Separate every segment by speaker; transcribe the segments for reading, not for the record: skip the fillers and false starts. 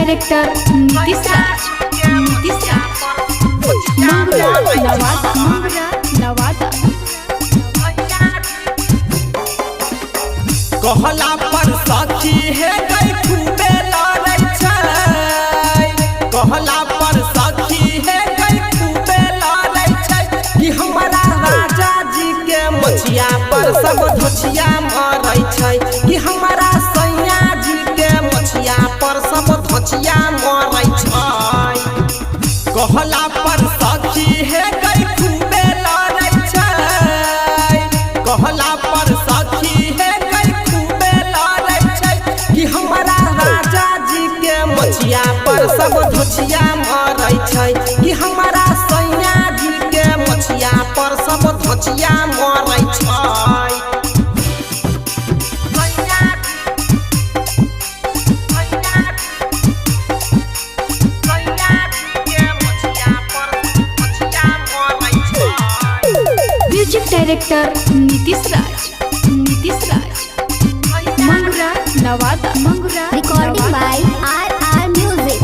Speaker 1: Director Nitish Raj. Mangra Nawada
Speaker 2: कहला पर सखी है गई खूबे लड़ै छै। कहला पर सखी है गई खूबे लड़ै छै कि हमारा राजा जी के मछिया पर सब धोछिया मरै छै कि हमारा सैया जी के मछिया पर सब धोछिया मरै छै। कहला पर सखी है गई खूबे लड़ै छै। कहला पर सखी है गई खूबे लड़ै छै कि हमारा राजा जी के मछिया पर सब धोछिया मरै छै कि हमारा सैया जी के मछिया पर सब धोछिया मरै छै।
Speaker 1: Music director Nitish Raj. Mangra Nawada
Speaker 3: recording by R music.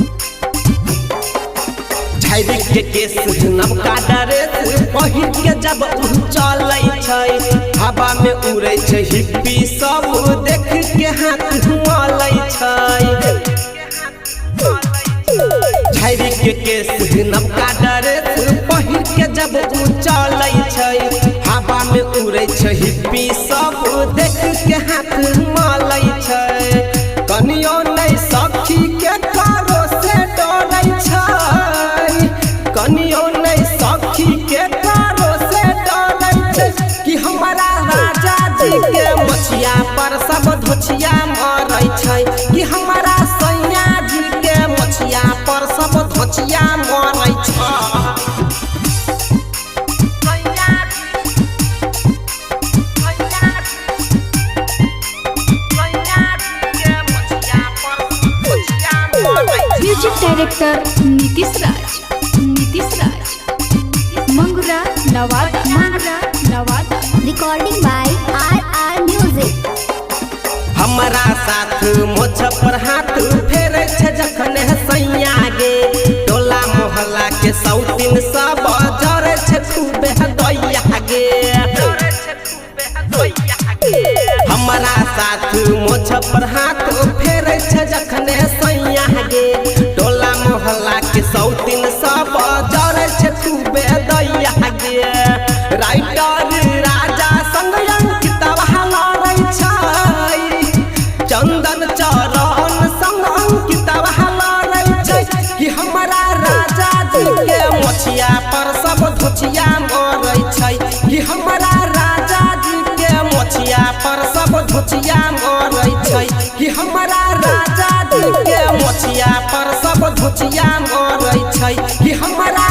Speaker 2: झाड़ी के केस नवका ड्रेस पहिर के जब चलै छै हवा में उड़ै छै हिप्पी सब देख के हाथ मलै छै। झाड़ी के केस नवका ड्रेस पहिर के जब चलै छै हवा में उड़ै छै हिप्पी सब देख के हाथ मलै छै। कनियो नहीं सखी के कारो से डरै छै। कनियो नहीं सखी के कारो से डरै छै कि हमारा राजा जी के मछिया पर सब धोछिया मरै छै कि हमारा सैया जी के मछिया पर सब धोछिया मरै छै।
Speaker 1: Music director Nitish Raj. Mangra Nawada
Speaker 3: recording by R music.
Speaker 2: हमारा साथ मोछ पर हाथ फेरे छै जखन सैया गे टोला मोहल्ला के सौतीन सब जरे छै खूबे दैया गे। हमारा साथ मोछ पर हाथ फेरे छै जखन सैया गे टोला मोहल्ला के सौतीन सब जरे छै खूबे दैया गे। राइटर राजा संग अंकितवा लड़ै छै। चंदन चरण संग अंकितवा लड़ै छै कि हमारा राजा जी के मछिया पर सब धोछिया मरै छै कि हमारा राजा जी के मछिया पर सब धोछिया मरै छै कि हमारा राजा जी के मछिया पर सब धोछिया मरै छै कि हमारा